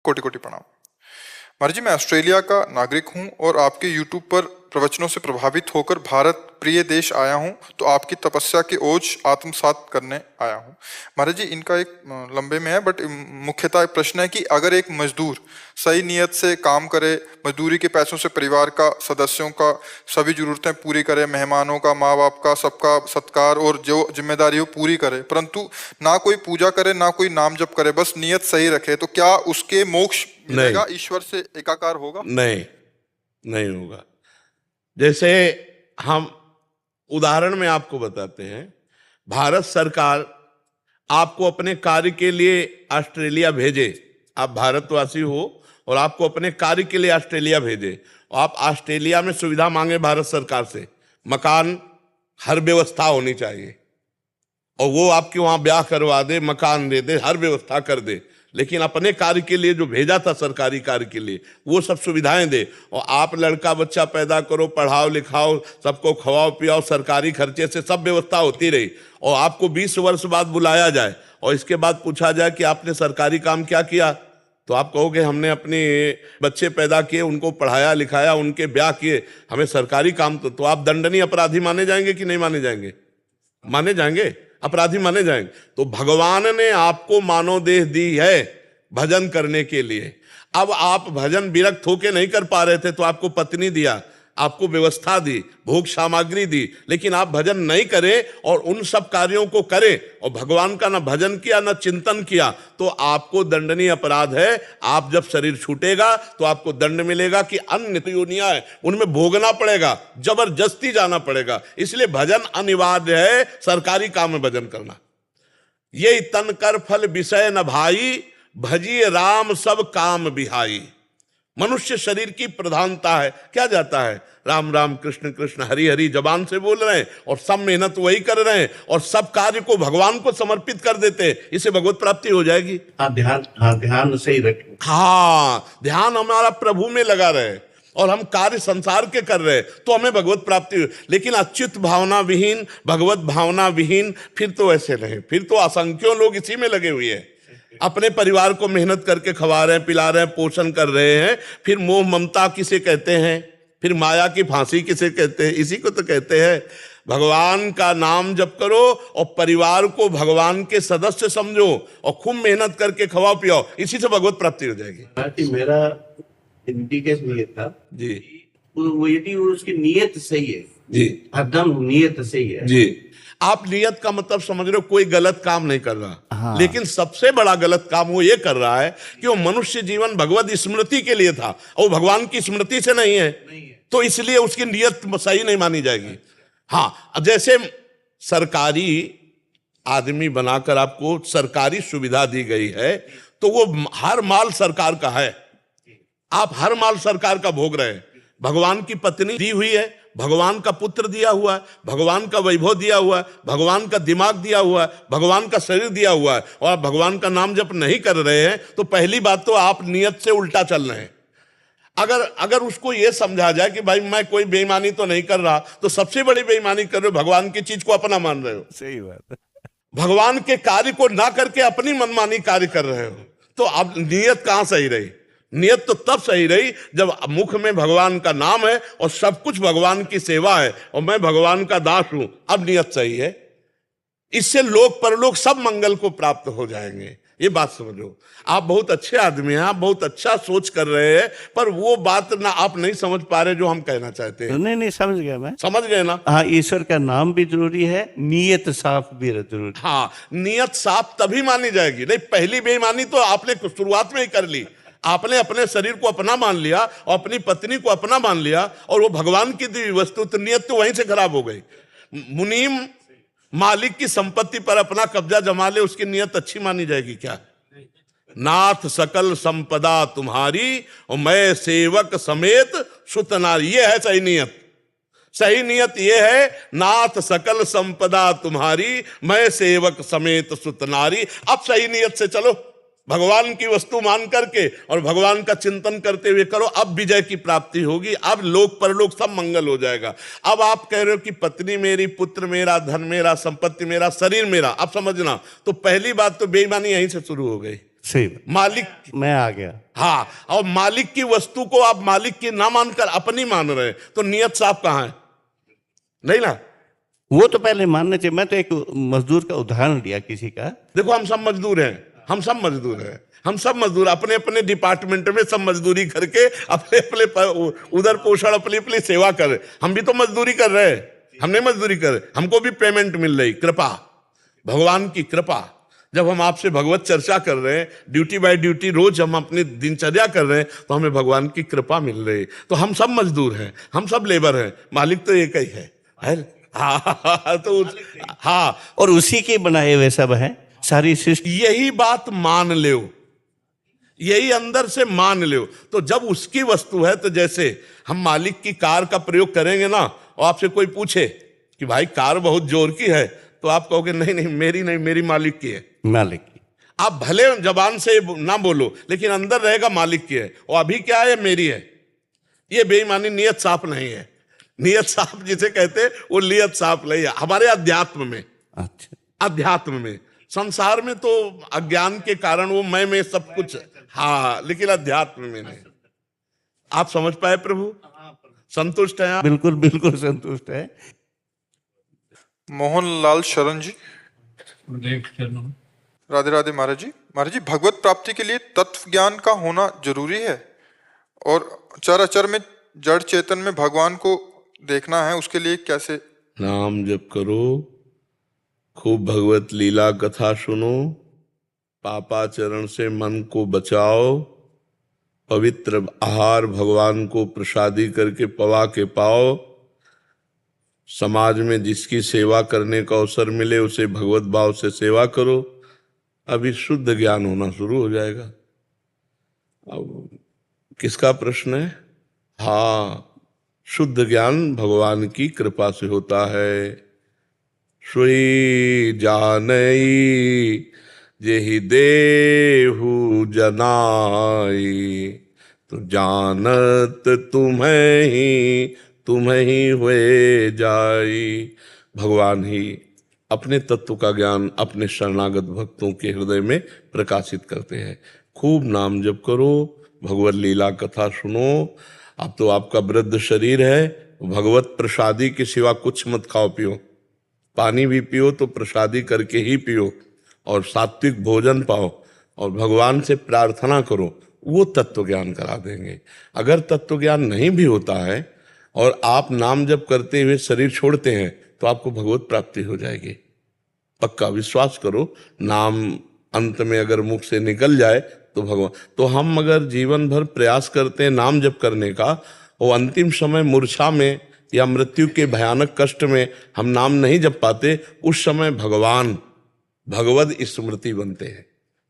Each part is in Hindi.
कोटि कोटि प्रणाम। महाराज जी, मैं ऑस्ट्रेलिया का नागरिक हूं और आपके यूट्यूब पर प्रवचनों से प्रभावित होकर भारत प्रिय देश आया हूं, तो आपकी तपस्या के ओज आत्मसात करने आया हूं। महाराज जी, इनका एक लंबे में है बट मुख्यतः एक प्रश्न है कि अगर एक मजदूर सही नियत से काम करे, मजदूरी के पैसों से परिवार का सदस्यों का सभी जरूरतें पूरी करे, मेहमानों का, माँ बाप का, सबका सत्कार और जो जिम्मेदारी हो पूरी करे, परंतु ना कोई पूजा करे ना कोई नाम जप करे, बस नियत सही रखे, तो क्या उसके मोक्ष मिलेगा? ईश्वर से एकाकार होगा? नहीं, नहीं होगा। जैसे हम उदाहरण में आपको बताते हैं, भारत सरकार आपको अपने कार्य के लिए ऑस्ट्रेलिया भेजे, आप भारतवासी हो और आपको अपने कार्य के लिए ऑस्ट्रेलिया भेजे, और आप ऑस्ट्रेलिया में सुविधा मांगे भारत सरकार से, मकान हर व्यवस्था होनी चाहिए, और वो आपके वहां ब्याह करवा दे, मकान दे दे, हर व्यवस्था कर दे, लेकिन अपने कार्य के लिए जो भेजा था सरकारी कार्य के लिए वो सब सुविधाएं दे, और आप लड़का बच्चा पैदा करो, पढ़ाओ लिखाओ, सबको खवाओ पियाओ, सरकारी खर्चे से सब व्यवस्था होती रही, और आपको 20 वर्ष बाद बुलाया जाए और इसके बाद पूछा जाए कि आपने सरकारी काम क्या किया, तो आप कहोगे हमने अपने बच्चे पैदा किए, उनको पढ़ाया लिखाया, उनके ब्याह किए, हमें सरकारी काम तो आप दंडनीय अपराधी माने जाएंगे कि नहीं माने जाएंगे? माने जाएंगे, अपराधी माने जाएंगे। तो भगवान ने आपको मानव देह दी है भजन करने के लिए। अब आप भजन विरक्त होके नहीं कर पा रहे थे तो आपको पत्नी दिया, आपको व्यवस्था दी, भोग सामग्री दी, लेकिन आप भजन नहीं करें और उन सब कार्यों को करें और भगवान का ना भजन किया ना चिंतन किया, तो आपको दंडनीय अपराध है। आप जब शरीर छूटेगा तो आपको दंड मिलेगा कि अन्य योनियां है उनमें भोगना पड़ेगा, जबरदस्ती जाना पड़ेगा। इसलिए भजन अनिवार्य है, सरकारी काम में भजन करना। ये तन कर फल विषय न भाई, भजिए राम सब काम बिहाई। मनुष्य शरीर की प्रधानता है, क्या जाता है राम राम कृष्ण कृष्ण हरि हरि जबान से बोल रहे हैं और सब मेहनत वही कर रहे हैं और सब कार्य को भगवान को समर्पित कर देते हैं, इससे भगवत प्राप्ति हो जाएगी। ध्यान सही रखें। हाँ, ध्यान हमारा प्रभु में लगा रहे और हम कार्य संसार के कर रहे तो हमें भगवत प्राप्ति हो। लेकिन अच्युत भावना विहीन, भगवत भावना विहीन, फिर तो ऐसे नहीं, फिर तो असंख्यों लोग इसी में लगे हुए हैं, अपने परिवार को मेहनत करके खवा रहे हैं, पिला रहे हैं, पोषण कर रहे हैं। फिर मोह ममता किसे कहते हैं, फिर माया की फांसी किसे कहते हैं? इसी को तो कहते हैं भगवान का नाम जप करो और परिवार को भगवान के सदस्य समझो और खूब मेहनत करके खवाओ पियाओ, इसी से भगवत प्राप्ति हो जाएगी। मेरा नियत था जी, वो यदि उसकी नियत सही है जी, एकदम नियत सही है जी, आप नियत का मतलब समझ रहे हो, कोई गलत काम नहीं कर रहा। हाँ। लेकिन सबसे बड़ा गलत काम वो ये कर रहा है कि वो मनुष्य जीवन भगवत स्मृति के लिए था और भगवान की स्मृति से नहीं है, तो इसलिए उसकी नियत सही नहीं मानी जाएगी। हाँ, जैसे सरकारी आदमी बनाकर आपको सरकारी सुविधा दी गई है तो वो हर माल सरकार का है, आप हर माल सरकार का भोग रहे हैं। भगवान की पत्नी दी हुई है, भगवान का पुत्र दिया हुआ है, भगवान का वैभव दिया हुआ है, भगवान का दिमाग दिया हुआ है, भगवान का शरीर दिया हुआ है, और आप भगवान का नाम जप नहीं कर रहे हैं तो पहली बात तो आप नियत से उल्टा चल रहे हैं। अगर उसको यह समझा जाए कि भाई मैं कोई बेईमानी तो नहीं कर रहा, तो सबसे बड़ी बेईमानी कर रहे हो, भगवान की चीज को अपना मान रहे हो। सही बात। भगवान के कार्य को ना करके अपनी मनमानी कार्य कर रहे हो, तो अब नियत कहां सही रही? नियत तो तब सही रही जब मुख में भगवान का नाम है और सब कुछ भगवान की सेवा है और मैं भगवान का दास हूं, अब नियत सही है। इससे लोक परलोक सब मंगल को प्राप्त हो जाएंगे। ये बात समझो। आप बहुत अच्छे आदमी हैं, आप बहुत अच्छा सोच कर रहे हैं, पर वो बात ना आप नहीं समझ पा रहे जो हम कहना चाहते हैं। नहीं समझ गया मैं, समझ गए ना? हाँ, ईश्वर का नाम भी जरूरी है, नियत साफ भी जरूरी। हाँ, नियत साफ तभी मानी जाएगी। नहीं, पहली बेईमानी तो आपने शुरुआत में ही कर ली। आपने अपने शरीर को अपना मान लिया और अपनी पत्नी को अपना मान लिया और वो भगवान की दी वस्तु, तो नियत तो वहीं से खराब हो गई। मुनीम मालिक की संपत्ति पर अपना कब्जा जमा ले, उसकी नियत अच्छी मानी जाएगी क्या? नाथ सकल संपदा तुम्हारी और मैं सेवक समेत सुत नारी, ये है सही नियत। सही नियत ये है, नाथ सकल संपदा तुम्हारी मैं सेवक समेत सुत नारी। अब सही नियत से चलो, भगवान की वस्तु मान करके और भगवान का चिंतन करते हुए करो, अब विजय की प्राप्ति होगी, अब लोक परलोक सब मंगल हो जाएगा। अब आप कह रहे हो कि पत्नी मेरी, पुत्र मेरा, धन मेरा, संपत्ति मेरा, शरीर मेरा, अब समझना, तो पहली बात तो बेईमानी यहीं से शुरू हो गई। सही बात। मालिक, मैं आ गया। हाँ, और मालिक की वस्तु को आप मालिक की ना मानकर अपनी मान रहे हैं, तो नियत साफ कहाँ है? नहीं ना। वो तो पहले मानना चाहिए। मैं तो एक मजदूर का उदाहरण दिया किसी का। देखो, हम सब मजदूर हैं, हम सब मजदूर हैं, हम सब मजदूर अपने अपने डिपार्टमेंट में सब मजदूरी करके अपने अपने उधर पोषण, अपनी अपनी सेवा कर रहे। हम भी तो मजदूरी कर रहे हैं, हम नहीं मजदूरी कर रहे, हमको भी पेमेंट मिल रही। कृपा, भगवान की कृपा। जब हम आपसे भगवत चर्चा कर रहे हैं, ड्यूटी बाय ड्यूटी रोज हम अपनी दिनचर्या कर रहे हैं, तो हमें भगवान की कृपा मिल रही। तो हम सब मजदूर हैं, हम सब लेबर हैं, मालिक तो एक ही है। हाँ, तो हाँ, और उसी के बनाए हुए सब हैं, सारी सृष्टि। यही बात मान लो, यही अंदर से मान लो। तो जब उसकी वस्तु है, तो जैसे हम मालिक की कार का प्रयोग करेंगे ना, और आपसे कोई पूछे कि भाई कार बहुत जोर की है, तो आप कहोगे नहीं नहीं, मेरी नहीं, मेरी मालिक की है। मालिक की। आप भले जबान से ना बोलो, लेकिन अंदर रहेगा मालिक की है। और अभी क्या है? मेरी है। ये बेईमानी, नियत साफ नहीं है। नियत साफ जिसे कहते हैं, वो नियत साफ नहीं है हमारे अध्यात्म में। अच्छा, अध्यात्म में, संसार में तो अज्ञान के कारण वो मैं में सब कुछ, हाँ, लेकिन अध्यात्म में नहीं। आप समझ पाए प्रभु? संतुष्ट हैं आप? बिल्कुल बिल्कुल संतुष्ट है। मोहनलाल शरण जी। राधे राधे महाराज जी। महाराज जी, भगवत प्राप्ति के लिए तत्व ज्ञान का होना जरूरी है, और चराचर में जड़ चेतन में भगवान को देखना है, उसके लिए कैसे? नाम जप करो, खूब भगवत लीला कथा सुनो, पापाचरण से मन को बचाओ, पवित्र आहार भगवान को प्रसादी करके पवा के पाओ, समाज में जिसकी सेवा करने का अवसर मिले उसे भगवत भाव से सेवा करो। अभी शुद्ध ज्ञान होना शुरू हो जाएगा। अब किसका प्रश्न है? हाँ, शुद्ध ज्ञान भगवान की कृपा से होता है। सोई जानई जेहि देहु जनाई, तो जानत तुम्हें ही हुए जाई। भगवान ही अपने तत्व का ज्ञान अपने शरणागत भक्तों के हृदय में प्रकाशित करते हैं। खूब नाम जप करो, भगवत लीला कथा सुनो। अब तो आपका वृद्ध शरीर है, भगवत प्रसादी के सिवा कुछ मत खाओ पियो। पानी भी पियो तो प्रसादी करके ही पियो, और सात्विक भोजन पाओ, और भगवान से प्रार्थना करो, वो तत्व ज्ञान करा देंगे। अगर तत्व ज्ञान नहीं भी होता है और आप नाम जप करते हुए शरीर छोड़ते हैं, तो आपको भगवत प्राप्ति हो जाएगी। पक्का विश्वास करो। नाम अंत में अगर मुख से निकल जाए तो भगवान, तो हम अगर जीवन भर प्रयास करते हैं नाम जप करने का, वो अंतिम समय मूर्छा में या मृत्यु के भयानक कष्ट में हम नाम नहीं जप पाते, उस समय भगवान भगवद स्मृति बनते हैं,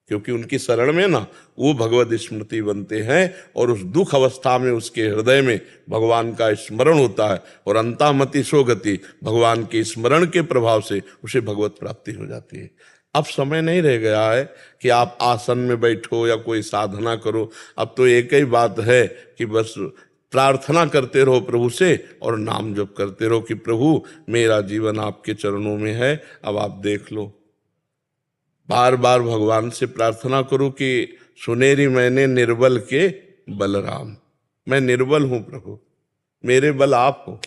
क्योंकि उनकी शरण में ना वो भगवद स्मृति बनते हैं, और उस दुख अवस्था में उसके हृदय में भगवान का स्मरण होता है, और अंतामति सो गति, भगवान के स्मरण के प्रभाव से उसे भगवत प्राप्ति हो जाती है। अब समय नहीं रह गया है कि आप आसन में बैठो या कोई साधना करो। अब तो एक ही बात है कि बस प्रार्थना करते रहो प्रभु से, और नाम जप करते रहो कि प्रभु मेरा जीवन आपके चरणों में है, अब आप देख लो। बार बार भगवान से प्रार्थना करो कि सुनेरी मैंने निर्बल के बलराम, मैं निर्बल हूं प्रभु, मेरे बल आप हो।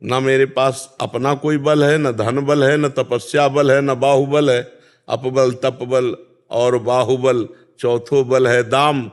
ना मेरे पास अपना कोई बल है, न धन बल है, न तपस्या बल है, न बाहुबल है। अपबल तपबल और बाहुबल चौथो बल है दाम,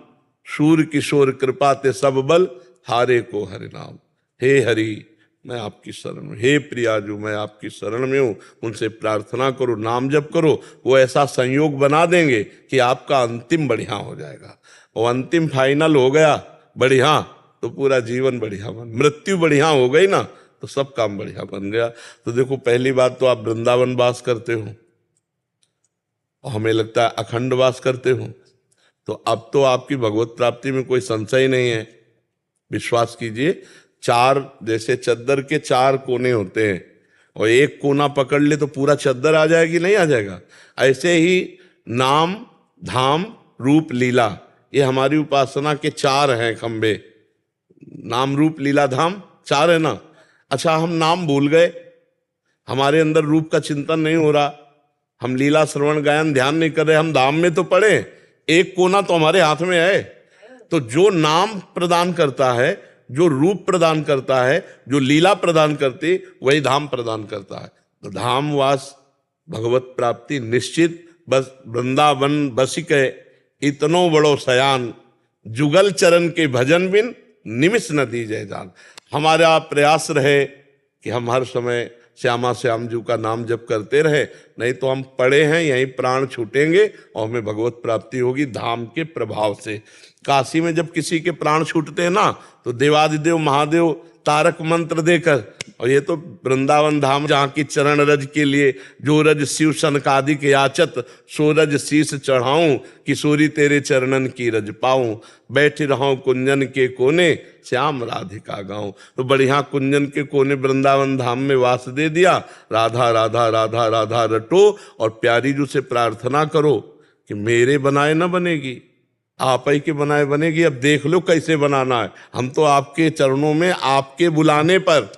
सूर किशोर कृपा ते सब बल, हारे को हरि नाम। हे हरि, मैं आपकी शरण में, हे प्रियाजू मैं आपकी शरण में हूँ। उनसे प्रार्थना करो, नाम जप करो, वो ऐसा संयोग बना देंगे कि आपका अंतिम बढ़िया हो जाएगा। वो अंतिम फाइनल हो गया बढ़िया, तो पूरा जीवन बढ़िया बन, मृत्यु बढ़िया हो गई ना, तो सब काम बढ़िया बन गया। तो देखो, पहली बात तो आप वृंदावन वास करते हो, और हमें लगता है अखंड वास करते हो, तो अब तो आपकी भगवत प्राप्ति में कोई संशय नहीं है। विश्वास कीजिए, चार जैसे चद्दर के चार कोने होते हैं, और एक कोना पकड़ ले तो पूरा चद्दर आ जाएगी, नहीं आ जाएगा। ऐसे ही नाम धाम रूप लीला, ये हमारी उपासना के चार हैं खंबे। नाम रूप लीला धाम चार है ना। अच्छा, हम नाम भूल गए, हमारे अंदर रूप का चिंतन नहीं हो रहा, हम लीला श्रवण गायन ध्यान नहीं कर रहे, हम धाम में तो पड़े एक कोना तो हमारे हाथ में है। तो जो नाम प्रदान करता है, जो रूप प्रदान करता है, जो लीला प्रदान करती, वही धाम प्रदान करता है। तो धामवास भगवत प्राप्ति निश्चित। बस वृंदावन बसिक इतनो बड़ो सयान, जुगल चरण के भजन बिन निमिष न दीजे जान। हमारा प्रयास रहे कि हम हर समय श्यामा श्याम जी का नाम जप करते रहे, नहीं तो हम पड़े हैं यहीं प्राण छूटेंगे और हमें भगवत प्राप्ति होगी धाम के प्रभाव से। काशी में जब किसी के प्राण छूटते हैं ना, तो देवादिदेव महादेव तारक मंत्र देकर, और ये तो वृंदावन धाम जहाँ की चरण रज के लिए जो रज शिव सनकादिक याचत, सो रज शीस चढ़ाऊं, किशोरी तेरे चरणन की रज पाऊं, बैठ रहूं कुंजन के कोने, श्याम राधिका गाऊं। तो बढ़िया कुंजन के कोने वृंदावन धाम में वास दे दिया। राधा राधा राधा राधा रटो और प्यारी जी से प्रार्थना करो कि मेरे बनाए न बनेगी, आप ही के बनाए बनेगी। अब देख लो कैसे बनाना है। हम तो आपके चरणों में आपके बुलाने पर,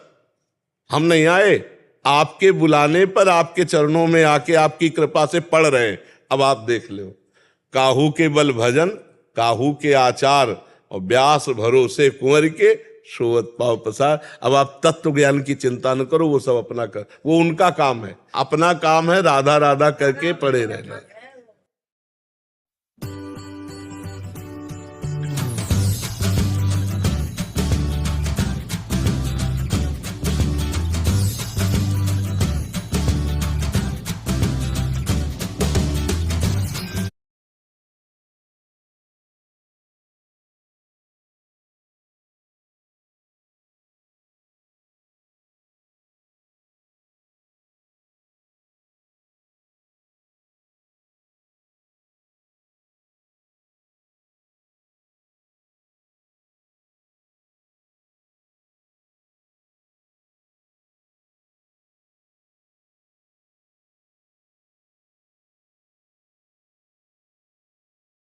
हम नहीं आए, आपके बुलाने पर आपके चरणों में आके आपकी कृपा से पढ़ रहे हैं। अब आप देख लो, काहू के बल भजन, काहू के आचार, और व्यास भरोसे कुंवर के सोवत पाव पसार। अब आप तत्व ज्ञान की चिंता न करो, वो सब अपना कर, वो उनका काम है। अपना काम है राधा राधा करके पड़े रहना।